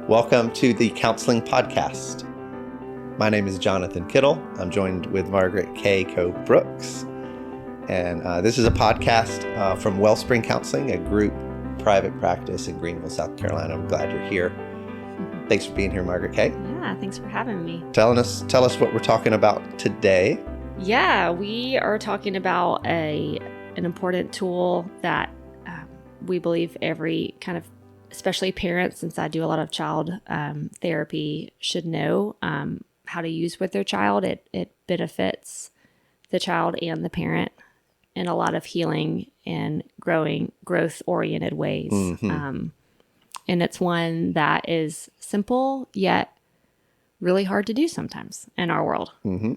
Welcome to the Counseling Podcast. My name is Jonathan Kittle. I'm joined with Margaret Kay Brooks. And this is a podcast from Wellspring Counseling, a group private practice in Greenville, South Carolina. I'm glad you're here. Thanks for being here, Margaret Kay. Yeah, thanks for having me. Tell us what we're talking about today. Yeah, we are talking about an important tool that we believe every kind of, especially parents, since I do a lot of child therapy, should know how to use with their child. It benefits the child and the parent in a lot of healing and growth-oriented ways. Mm-hmm. And it's one that is simple, yet really hard to do sometimes in our world. Mm-hmm.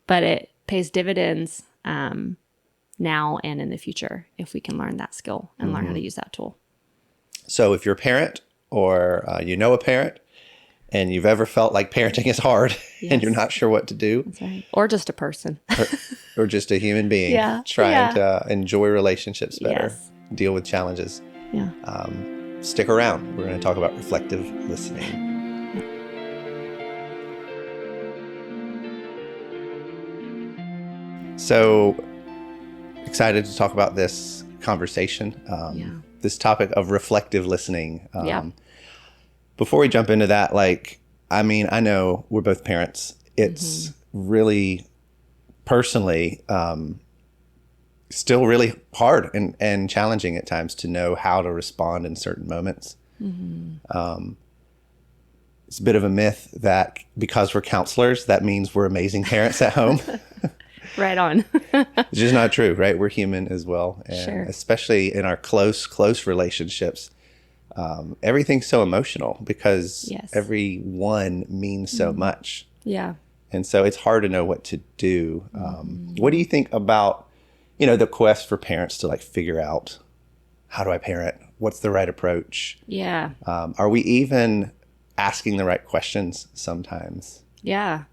But it pays dividends now and in the future if we can learn that skill and learn how to use that tool. So if you're a parent or you know a parent and you've ever felt like parenting is hard and you're not sure what to do. That's right. Or just a person. or just a human being trying to enjoy relationships better, deal with challenges. Yeah. Stick around. We're going to talk about reflective listening. So excited to talk about this conversation, this topic of reflective listening. Before we jump into that, I know we're both parents. It's really personally still really hard and challenging at times to know how to respond in certain moments. It's a bit of a myth that because we're counselors, that means we're amazing parents at home. Right on. It's just not true, right? We're human as well. And especially in our close relationships, everything's so emotional because every one means so much. Yeah. And so it's hard to know what to do. What do you think about, the quest for parents to figure out, how do I parent? What's the right approach? Yeah. Are we even asking the right questions sometimes? Yeah.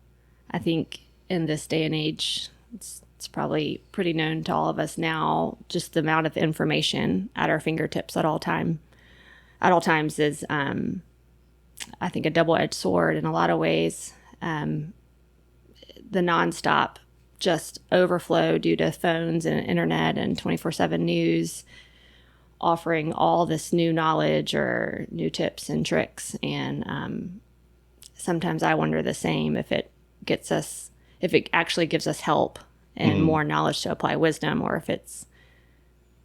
I think in this day and age, it's probably pretty known to all of us now, just the amount of information at our fingertips at all times is, I think, a double-edged sword in a lot of ways. The nonstop just overflow due to phones and internet and 24/7 news offering all this new knowledge or new tips and tricks. And sometimes I wonder the same if it actually gives us help and more knowledge to apply wisdom, or if it's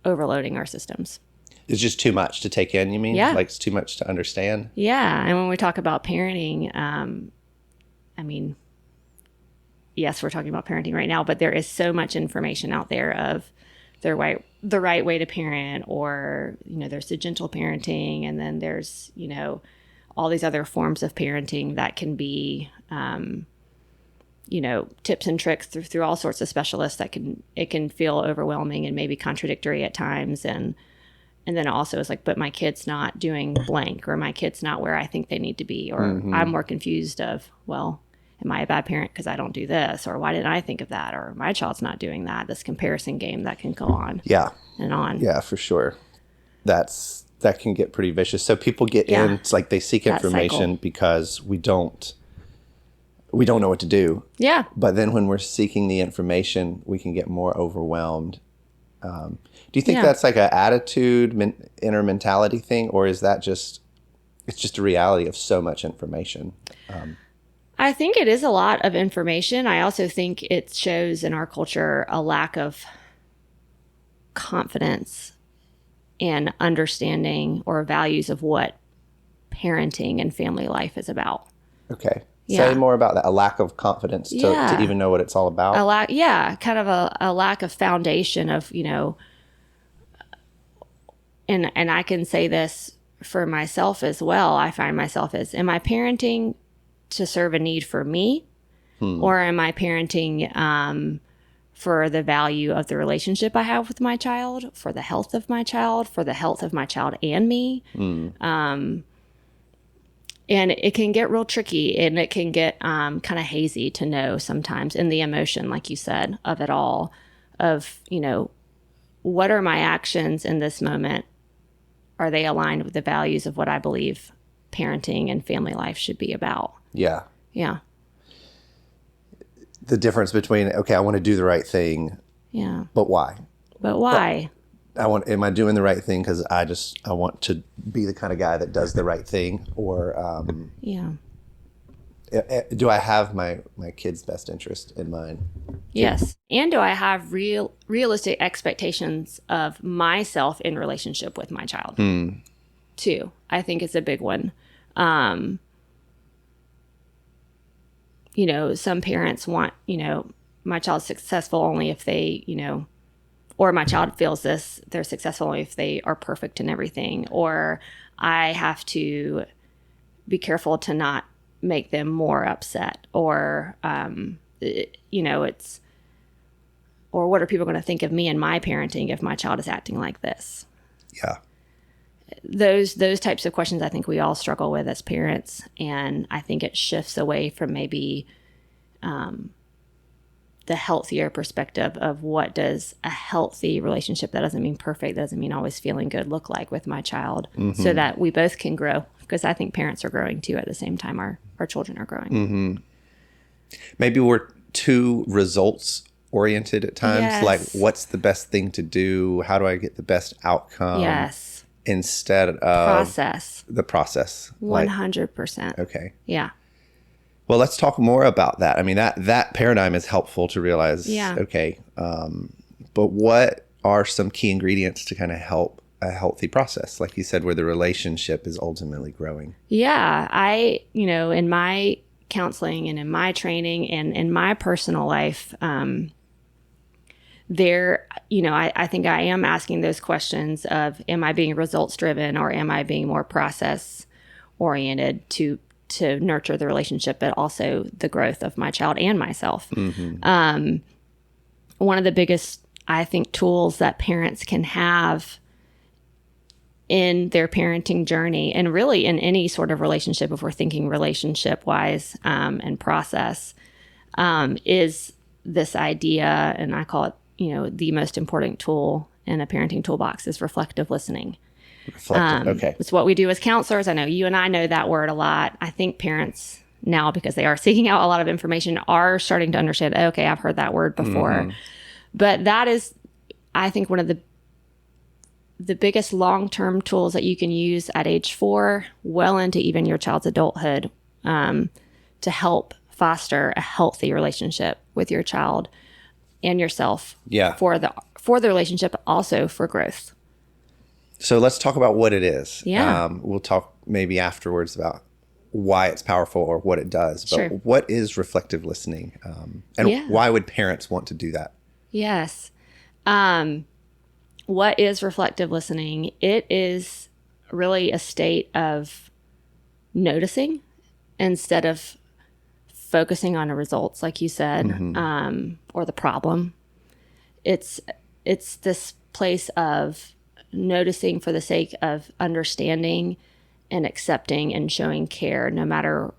overloading our systems. It's just too much to take in, you mean? Yeah. It's too much to understand? Yeah. And when we talk about parenting, yes, we're talking about parenting right now, but there is so much information out there of the right way to parent, or, there's the gentle parenting, and then there's, all these other forms of parenting that can be, tips and tricks through all sorts of specialists it can feel overwhelming and maybe contradictory at times. And then also it's but my kid's not doing blank, or my kid's not where I think they need to be, or I'm more confused of, well, am I a bad parent because I don't do this, or why didn't I think of that, or my child's not doing that. This comparison game that can go on and on. Yeah, for sure. That can get pretty vicious. So people get in, it's they seek information because we don't know what to do. Yeah. But then when we're seeking the information, we can get more overwhelmed. Do you think that's an attitude, inner mentality thing, or is that it's just a reality of so much information? I think it is a lot of information. I also think it shows in our culture a lack of confidence and understanding or values of what parenting and family life is about. Okay. Say more about that. A lack of confidence to even know what it's all about. Kind of a lack of foundation of, and I can say this for myself as well. I find myself am I parenting to serve a need for me, or am I parenting for the value of the relationship I have with my child, for the health of my child, for the health of my child and me? And it can get real tricky, and it can get kind of hazy to know sometimes in the emotion, like you said, of it all, of, what are my actions in this moment? Are they aligned with the values of what I believe parenting and family life should be about. Yeah. Yeah. The difference between, okay, I want to do the right thing. Yeah. But why? But why? Am I doing the right thing because I want to be the kind of guy that does the right thing? Or do I have my kid's best interest in mind? Yes. And do I have realistic expectations of myself in relationship with my child? Too. I think it's a big one. Some parents want, my child's successful only if they, or my child feels this, they're successful only if they are perfect in everything. Or I have to be careful to not make them more upset. Or, or what are people going to think of me and my parenting if my child is acting like this? Yeah. Those types of questions I think we all struggle with as parents. And I think it shifts away from maybe the healthier perspective of what does a healthy relationship, that doesn't mean perfect, that doesn't mean always feeling good, look like with my child, so that we both can grow. Because I think parents are growing too at the same time our children are growing. Maybe we're too results oriented at times. Yes. Like, what's the best thing to do? How do I get the best outcome? Yes. Instead of the process. 100%. Okay. Yeah. Well, let's talk more about that. I mean, that paradigm is helpful to realize, okay, but what are some key ingredients to kind of help a healthy process, like you said, where the relationship is ultimately growing? Yeah. In my counseling and in my training and in my personal life, I think I am asking those questions of, am I being results driven or am I being more process oriented to nurture the relationship, but also the growth of my child and myself. One of the biggest, I think, tools that parents can have in their parenting journey, and really in any sort of relationship, if we're thinking relationship wise and process, is this idea, and I call it, the most important tool in a parenting toolbox is reflective listening. Okay. It's what we do as counselors. I know you and I know that word a lot. I think parents now, because they are seeking out a lot of information, are starting to understand, okay, I've heard that word before. But that is, I think, one of the biggest long-term tools that you can use at age 4, well into even your child's adulthood, to help foster a healthy relationship with your child and yourself. Yeah. For the relationship, also for growth. So let's talk about what it is. Yeah. We'll talk maybe afterwards about why it's powerful or what it does. But Sure. What is reflective listening? And why would parents want to do that? Yes. What is reflective listening? It is really a state of noticing instead of focusing on the results, like you said, or the problem. It's this place of noticing for the sake of understanding and accepting and showing care, no matter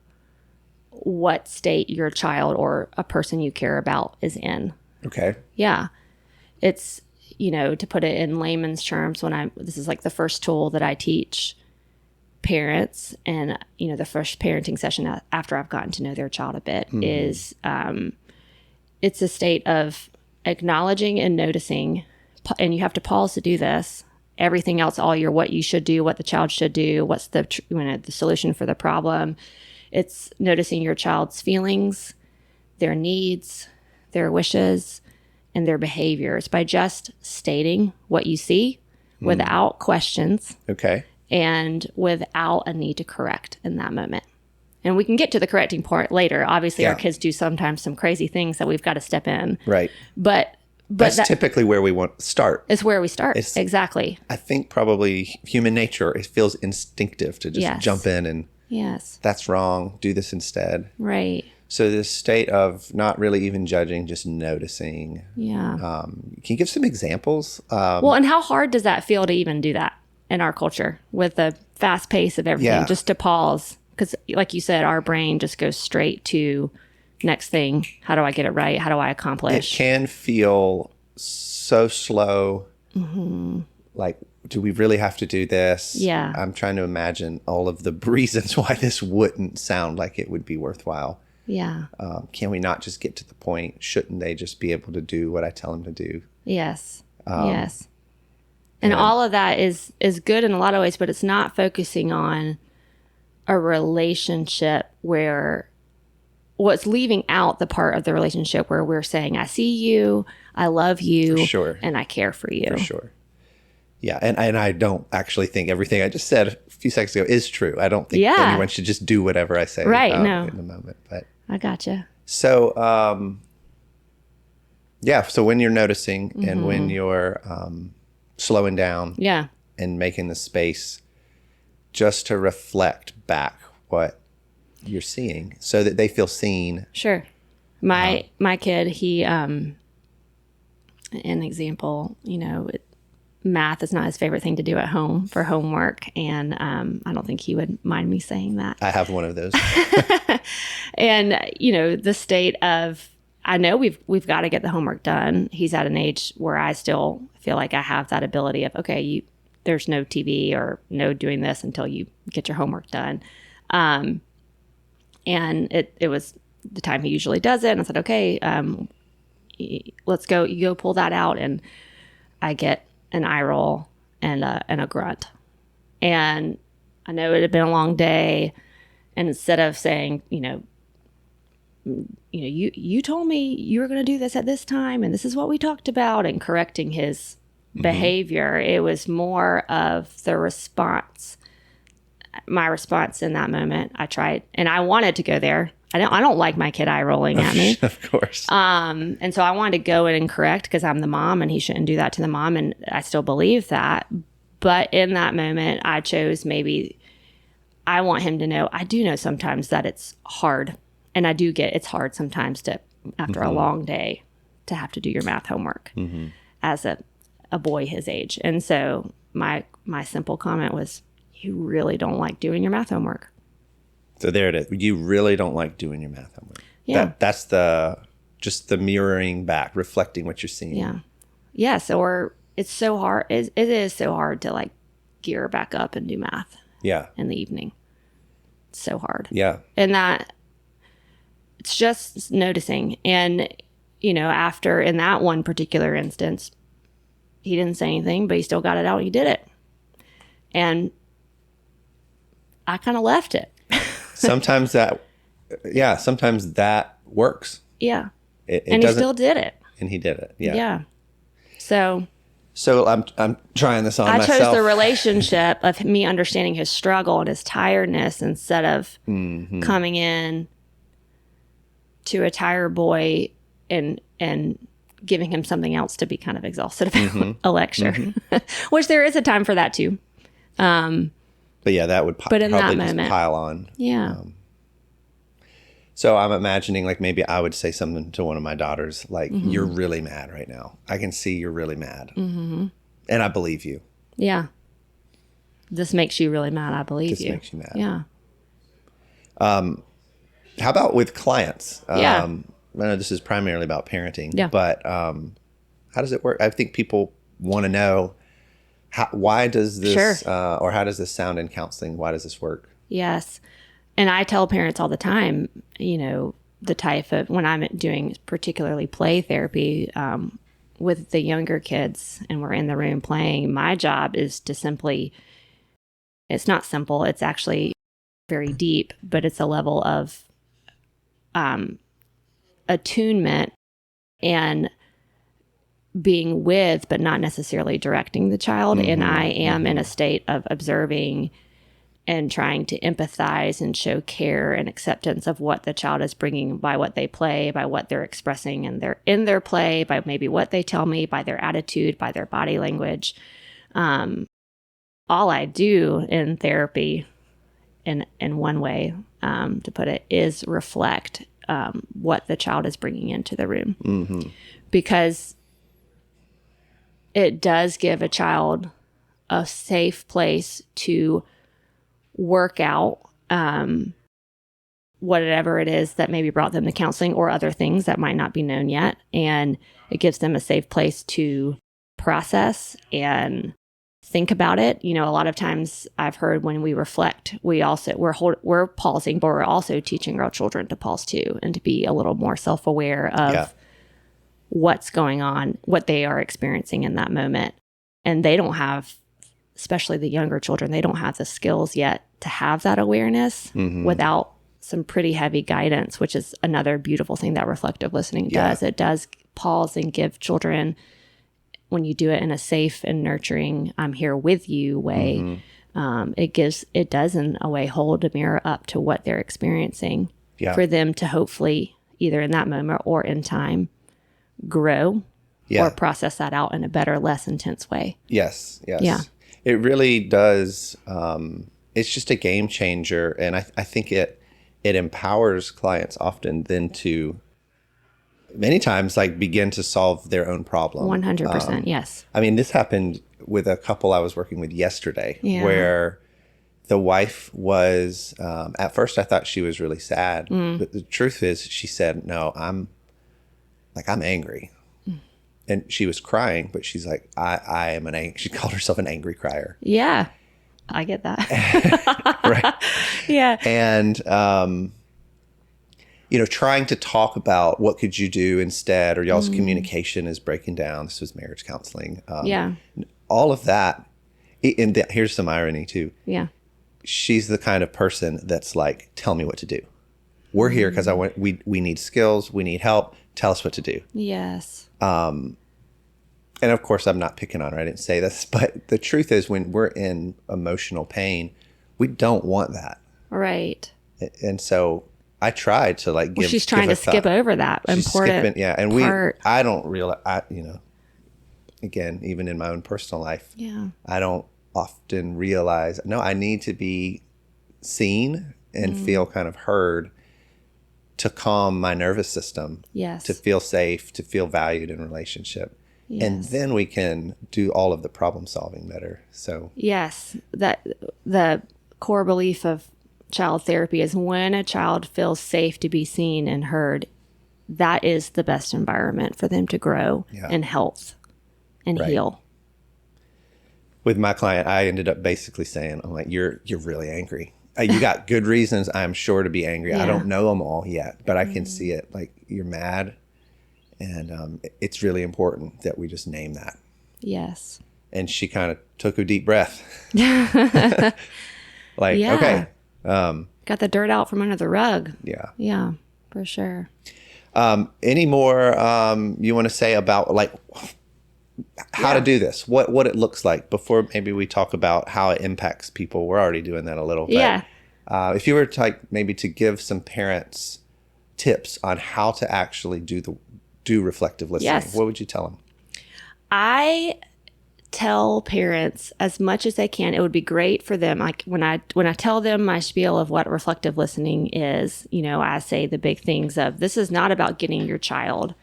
what state your child or a person you care about is in. Okay. Yeah. It's, to put it in layman's terms, this is like the first tool that I teach parents, and, the first parenting session after I've gotten to know their child a bit is, it's a state of acknowledging and noticing, and you have to pause to do this. Everything else, what you should do, what the child should do, what's the solution for the problem. It's noticing your child's feelings, their needs, their wishes, and their behaviors by just stating what you see without questions. Okay. And without a need to correct in that moment. And we can get to the correcting part later. Obviously, our kids do sometimes some crazy things that we've got to step in. Right. But that's typically where we want to start. It's where we start. Exactly. I think probably human nature, it feels instinctive to just jump in and that's wrong, do this instead. Right. So this state of not really even judging, just noticing. Yeah. Can you give some examples? And how hard does that feel to even do that in our culture with the fast pace of everything? Just to pause. Because like you said, our brain just goes straight to next thing. How do I get it right? How do I accomplish? It can feel so slow. Like do we really have to do this? Yeah. I'm trying to imagine all of the reasons why this wouldn't sound like it would be worthwhile. Yeah. Can we not just get to the point? Shouldn't they just be able to do what I tell them to do? Yes. Yes. And all of that is good in a lot of ways, but it's not focusing on a relationship where what's leaving out the part of the relationship where we're saying, I see you, I love you, For sure. and I care for you. For sure. Yeah. And I don't actually think everything I just said a few seconds ago is true. I don't think anyone should just do whatever I say right, in the moment. But I gotcha. So, so when you're noticing and when you're slowing down and making the space just to reflect back what you're seeing so that they feel seen. Sure. My kid, he, an example, math is not his favorite thing to do at home for homework. And I don't think he would mind me saying that. I have one of those. And, the state of, I know we've got to get the homework done. He's at an age where I still feel like I have that ability of, okay, there's no TV or no doing this until you get your homework done. And it was the time he usually does it. And I said, okay, let's go. You go pull that out. And I get an eye roll and a grunt. And I know it had been a long day. And instead of saying, you told me you were going to do this at this time, and this is what we talked about, and correcting his behavior, it was more of the response. My response in that moment, I tried, and I wanted to go there. I don't like my kid eye rolling at me. Of course. And so I wanted to go in and correct because I'm the mom and he shouldn't do that to the mom. And I still believe that. But in that moment, I chose I want him to know, I do know sometimes that it's hard. And I do it's hard sometimes after a long day, to have to do your math homework as a boy his age. And so my simple comment was, you really don't like doing your math homework. So there it is. You really don't like doing your math homework. Yeah. That's just the mirroring back, reflecting what you're seeing. Yeah. Yes. Or it's so hard. It is so hard to like gear back up and do math. Yeah. In the evening. It's so hard. Yeah. And that it's just noticing. And, after in that one particular instance, he didn't say anything, but he still got it out and he did it. And I kind of left it. Sometimes that works. Yeah. And he still did it. And he did it. Yeah. Yeah. So I'm trying this on myself. I chose the relationship of me understanding his struggle and his tiredness instead of coming in to a tired boy and giving him something else to be kind of exhausted about a lecture, which there is a time for that too. But yeah, that would probably just pile on. Yeah. So I'm imagining like maybe I would say something to one of my daughters, like, you're really mad right now. I can see you're really mad. And I believe you. Yeah. This makes you really mad. I believe you. This makes you mad. Yeah. How about with clients? Yeah. I know this is primarily about parenting, yeah. but how does it work? I think people want to know, why does this, or how does this sound in counseling? Why does this work? Yes. And I tell parents all the time, the type of, when I'm doing particularly play therapy with the younger kids and we're in the room playing, my job is to it's not simple, it's actually very deep, but it's a level of attunement and being with, but not necessarily directing the child. And I am in a state of observing and trying to empathize and show care and acceptance of what the child is bringing by what they play, by what they're expressing in their play, by maybe what they tell me, by their attitude, by their body language. All I do in therapy, in one way to put it, is reflect what the child is bringing into the room. Because it does give a child a safe place to work out whatever it is that maybe brought them to counseling or other things that might not be known yet. And it gives them a safe place to process and think about it. A lot of times I've heard when we reflect, we're pausing, but we're also teaching our children to pause too, and to be a little more self-aware of what's going on, what they are experiencing in that moment. And they don't have, especially the younger children, they don't have the skills yet to have that awareness without some pretty heavy guidance, which is another beautiful thing that reflective listening does. It does pause and give children, when you do it in a safe and nurturing, I'm here with you way, it does in a way hold a mirror up to what they're experiencing for them to hopefully either in that moment or in time grow or process that out in a better, less intense way. Yes. Yeah. It really does. It's just a game changer. And I think it empowers clients often then to many times like begin to solve their own problem. 100%. Yes. I mean, this happened with a couple I was working with yesterday where the wife was, at first I thought she was really sad, but the truth is she said, no, I'm angry. And she was crying, but she's like, I am she called herself an angry crier. Yeah. I get that. Right. Yeah. And, trying to talk about what could you do instead, or y'all's communication is breaking down. This was marriage counseling. All of that. And here's some irony too. Yeah. She's the kind of person that's like, tell me what to do. We're here because we need skills. We need help. Tell us what to do. Yes. And of course, I'm not picking on her. I didn't say this, but the truth is when we're in emotional pain, we don't want that. Right. And so I tried to like give. She's trying to skip over that important part. I don't realize, again, even in my own personal life, I don't often realize, no, I need to be seen and feel kind of heard to calm my nervous system. Yes. To feel safe, to feel valued in relationship. Yes. And then we can do all of the problem solving better. So yes, that the core belief of child therapy is when a child feels safe to be seen and heard, that is the best environment for them to grow in health and heal. With my client, I ended up basically saying, I'm like, you're really angry. You got good reasons, I'm sure, to be angry. I don't know them all yet, but I can see it. Like, you're mad. And it's really important that we just name that. Yes. And she kind of took a deep breath. Like, okay. Got the dirt out from under the rug. Yeah. Yeah, for sure. Any more you want to say about like how to do this? What it looks like before maybe we talk about how it impacts people? We're already doing that a little. Yeah. But, if you were to maybe to give some parents tips on how to actually do reflective listening, what would you tell them? I tell parents as much as they can. It would be great for them. Like when I tell them my spiel of what reflective listening is, I say the big things of this is not about getting your child.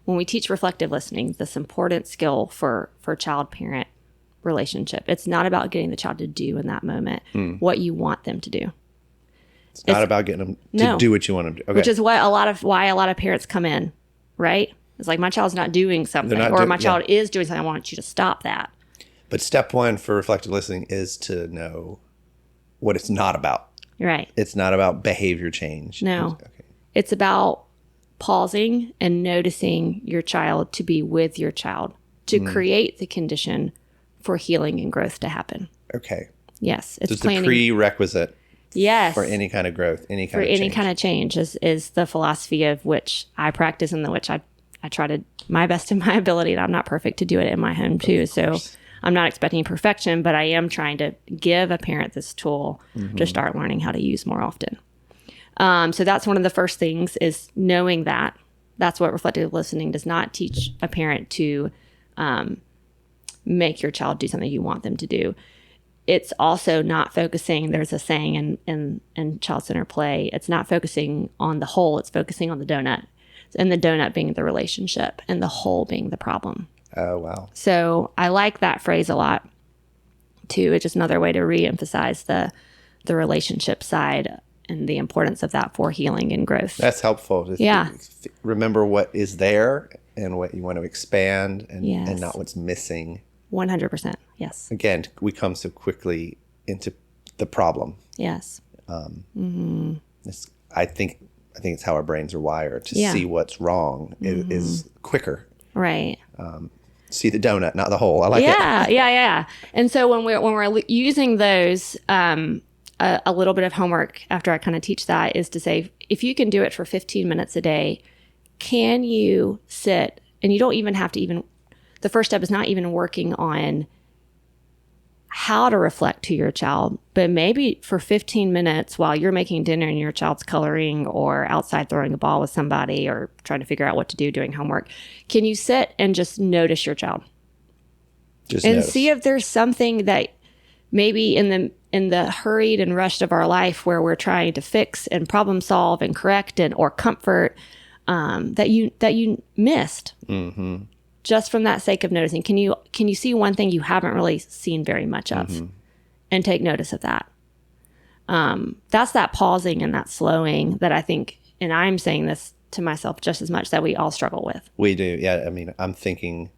When we teach reflective listening, this important skill for child-parent relationship, it's not about getting the child to do in that moment what you want them to do. It's not about getting them to do what you want them to do. Okay. Which is why a lot of parents come in, right? It's like, my child's not doing something, or my child is doing something. I want you to stop that. But step one for reflective listening is to know what it's not about. Right. It's not about behavior change. No. Okay. It's about pausing and noticing your child, to be with your child, to create the condition for healing and growth to happen. Okay. Yes. It's the prerequisite. Yes. For any kind of growth, any kind of change is the philosophy of which I practice, and which I try to my best in my ability, and I'm not perfect to do it in my home too. So I'm not expecting perfection, but I am trying to give a parent this tool to start learning how to use more often. So that's one of the first things, is knowing that. That's what reflective listening does not teach a parent to make your child do something you want them to do. It's also not focusing, there's a saying in child-centered play, it's not focusing on the whole, it's focusing on the donut. And the donut being the relationship and the whole being the problem. Oh, wow. So I like that phrase a lot too. It's just another way to reemphasize the relationship side and the importance of that for healing and growth. That's helpful. To remember what is there and what you want to expand and not what's missing. 100%. Yes. Again, we come so quickly into the problem. Yes. I think it's how our brains are wired to see what's wrong is quicker. Right. See the donut, not the hole. I like it. Yeah. And so when we're using those, a little bit of homework after I kind of teach that is to say, if you can do it for 15 minutes a day, can you sit, and you don't even have to the first step is not even working on how to reflect to your child, but maybe for 15 minutes while you're making dinner and your child's coloring or outside throwing a ball with somebody or trying to figure out what to do doing homework, can you sit and just notice your child? See if there's something that maybe in the hurried and rushed of our life where we're trying to fix and problem solve and correct or comfort that you missed. Mm-hmm. Just from that sake of noticing. Can you see one thing you haven't really seen very much of and take notice of that? That's that pausing and that slowing that I think, and I'm saying this to myself just as much, that we all struggle with. We do. Yeah. I mean, I'm thinking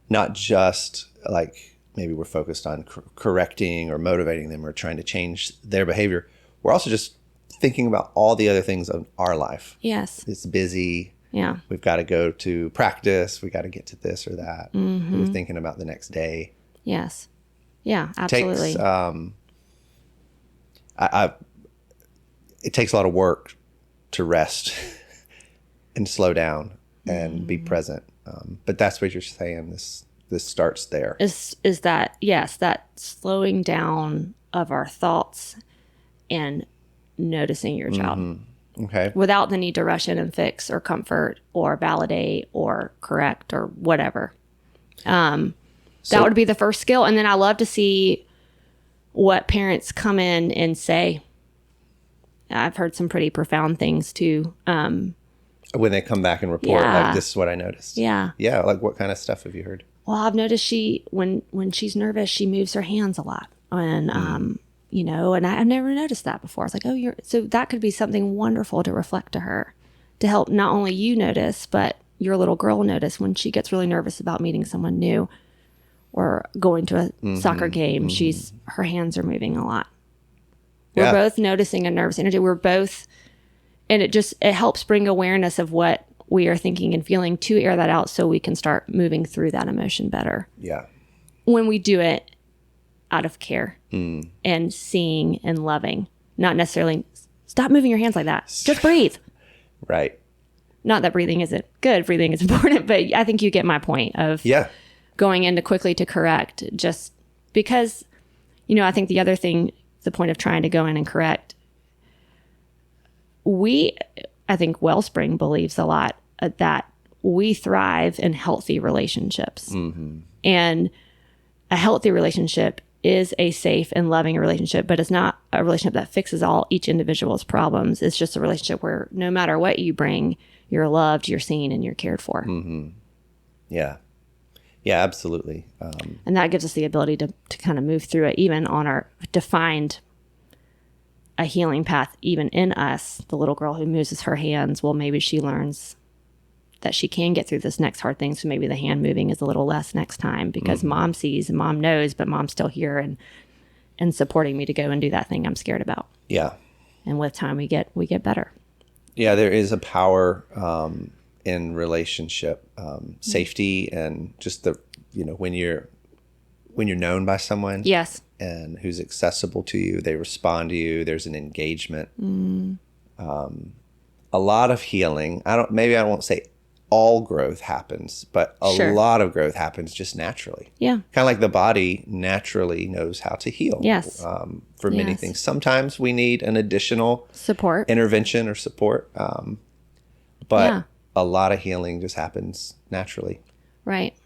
not just like maybe we're focused on correcting or motivating them or trying to change their behavior. We're also just thinking about all the other things of our life. Yes. It's busy. Yeah. We've got to go to practice. We got to get to this or that. We're thinking about the next day. Yes. Yeah, absolutely. It takes a lot of work to rest and slow down and be present. But that's what you're saying. This starts there. Is that, yes, that slowing down of our thoughts and noticing your child. Okay. Without the need to rush in and fix or comfort or validate or correct or whatever. That would be the first skill. And then I love to see what parents come in and say. I've heard some pretty profound things too. When they come back and report, like, this is what I noticed. Yeah. Yeah. Like, what kind of stuff have you heard? Well, I've noticed when she's nervous, she moves her hands a lot. And, and I've never noticed that before. It's like, so that could be something wonderful to reflect to her, to help not only you notice, but your little girl notice when she gets really nervous about meeting someone new or going to a soccer game. Her hands are moving a lot. We're both noticing a nervous energy. We're both, and it helps bring awareness of what we are thinking and feeling to air that out so we can start moving through that emotion better. Yeah. When we do it out of care and seeing and loving, not necessarily stop moving your hands like that. Just breathe. Right. Not that breathing isn't good. Breathing is important, but I think you get my point of going into quickly to correct, just because, I think the other thing, the point of trying to go in and correct, I think Wellspring believes a lot that we thrive in healthy relationships. And a healthy relationship is a safe and loving relationship, but it's not a relationship that fixes each individual's problems. It's just a relationship where no matter what you bring, you're loved, you're seen, and you're cared for. Yeah. Yeah, absolutely. And that gives us the ability to kind of move through it, even on to find a healing path, even in us. The little girl who moves her hands, well, maybe she learns that she can get through this next hard thing. So maybe the hand moving is a little less next time because mom sees and mom knows, but mom's still here and supporting me to go and do that thing I'm scared about. Yeah. And with time we get better. Yeah, there is a power in relationship safety and just when you're known by someone. Yes. And who's accessible to you, they respond to you. There's an engagement. A lot of healing. I won't say all growth happens, but a lot of growth happens just naturally. Yeah. Kind of like the body naturally knows how to heal. Yes. For many things. Sometimes we need an additional intervention or support. But a lot of healing just happens naturally. Right.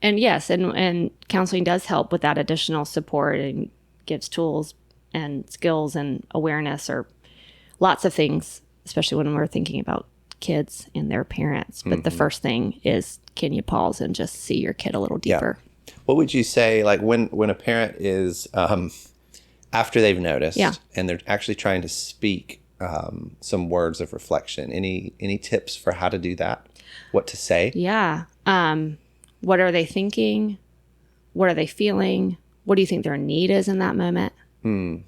And yes, and counseling does help with that additional support and gives tools and skills and awareness or lots of things, especially when we're thinking about kids and their parents. But the first thing is, can you pause and just see your kid a little deeper? Yeah. What would you say, like when a parent is, after they've noticed and they're actually trying to speak some words of reflection, any tips for how to do that? What to say? Yeah. What are they thinking? What are they feeling? What do you think their need is in that moment? Don't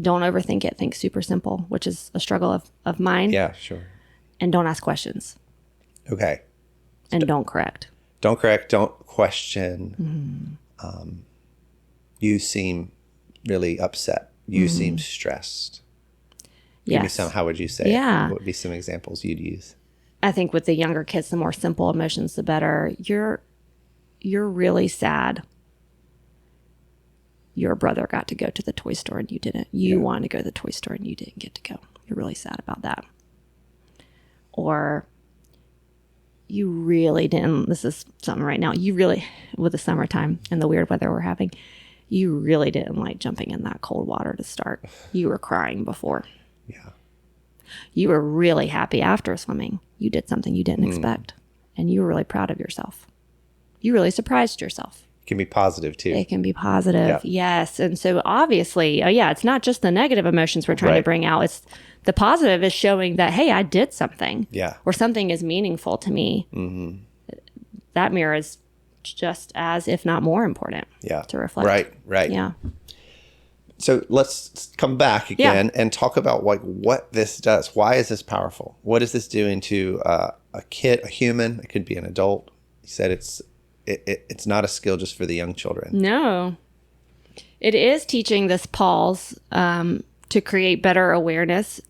overthink it. Think super simple, which is a struggle of mine. Yeah, sure. And don't ask questions. Okay. And don't correct. Don't correct. Don't question. You seem really upset. You seem stressed. Give me some. How would you say it? What would be some examples you'd use? I think with the younger kids, the more simple emotions, the better. You're really sad. Your brother got to go to the toy store and you didn't. You wanted to go to the toy store and you didn't get to go. You're really sad about that. Or you really didn't. This is something right now. You really, with the summertime and the weird weather we're having, you really didn't like jumping in that cold water to start. You were crying before. Yeah. You were really happy after swimming. You did something you didn't expect. And you were really proud of yourself. You really surprised yourself. It can be positive too. It can be positive. Yes. And so obviously, it's not just the negative emotions we're trying to bring out. It's the positive is showing that, hey, I did something. Yeah. Or something is meaningful to me. That mirror is just as, if not more important to reflect. Right. Yeah. So let's come back again and talk about what this does. Why is this powerful? What is this doing to a kid, a human? It could be an adult. You said it's not a skill just for the young children. No. It is teaching this pause to create better awareness.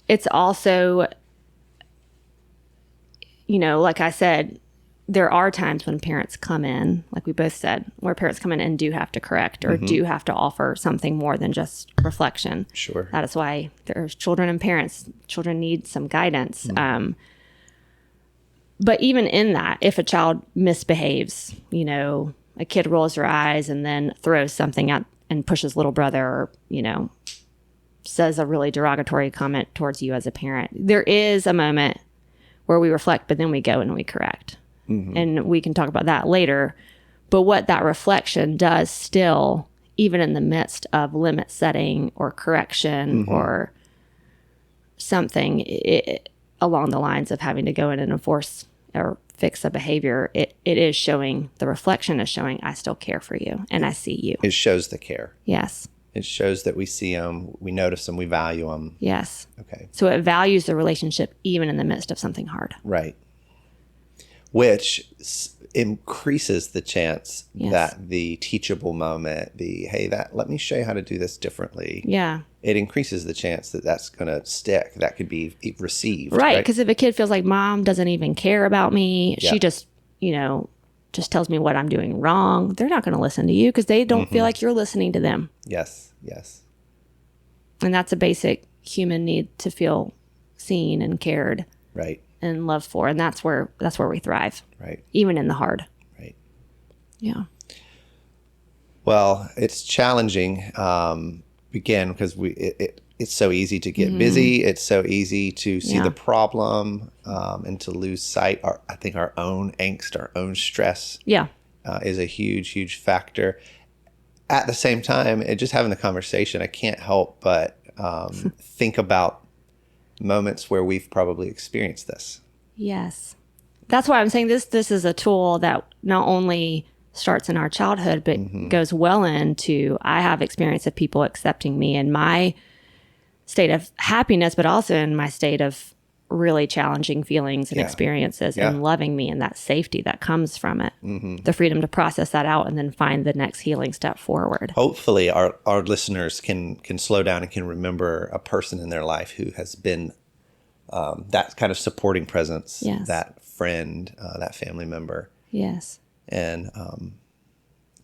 It's also, like I said, there are times when parents come in, like we both said, where parents come in and do have to correct or do have to offer something more than just reflection. Sure. That is why there's children and parents. Children need some guidance. But even in that, if a child misbehaves, a kid rolls their eyes and then throws something out and pushes little brother or, says a really derogatory comment towards you as a parent, there is a moment where we reflect, but then we go and we correct. And we can talk about that later. But what that reflection does still, even in the midst of limit setting or correction or something along the lines of having to go in and enforce or fix a behavior, it is showing, the reflection is showing, I still care for you and I see you. It shows the care. Yes. It shows that we see them, we notice them, we value them. Yes. Okay. So it values the relationship even in the midst of something hard. Right. Which increases the chance that the teachable moment, let me show you how to do this differently. Yeah. It increases the chance that that's going to stick, that could be received. Right. Because if a kid feels like mom doesn't even care about me, she just, just tells me what I'm doing wrong, they're not going to listen to you because they don't feel like you're listening to them. Yes. And that's a basic human need to feel seen and cared. Right. And loved for. And that's where we thrive. Right. Even in the hard. Right. Yeah. Well, it's challenging, again, because it's so easy to get busy. It's so easy to see the problem and to lose sight. I think our own angst, our own stress is a huge, huge factor. At the same time, just having the conversation, I can't help but think about moments where we've probably experienced this. Yes. That's why I'm saying this is a tool that not only starts in our childhood, but goes well into, I have experience of people accepting me in my state of happiness, but also in my state of really challenging feelings and experiences and loving me and that safety that comes from it. The freedom to process that out and then find the next healing step forward. Hopefully our listeners can slow down and can remember a person in their life who has been that kind of supporting presence, that friend, that family member. Yes. And I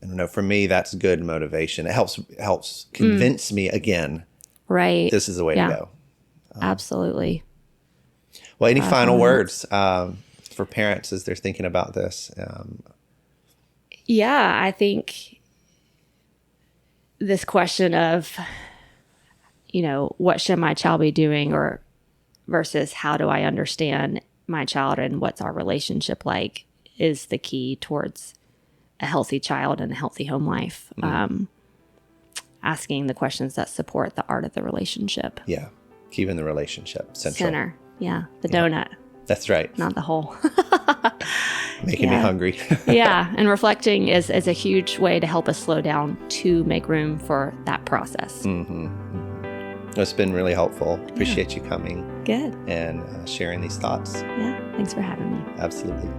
don't know, for me, that's good motivation. It helps convince me again. Right. This is the way to go. Absolutely. Well, any final words for parents as they're thinking about this? I think this question of, what should my child be doing or versus how do I understand my child and what's our relationship like is the key towards a healthy child and a healthy home life. Asking the questions that support the art of the relationship. Yeah. Keeping the relationship central. Center. Yeah. The donut. That's right. Not the whole. making me hungry. Yeah. And reflecting is a huge way to help us slow down to make room for that process. It's been really helpful. Appreciate you coming. Good. And sharing these thoughts. Yeah. Thanks for having me. Absolutely.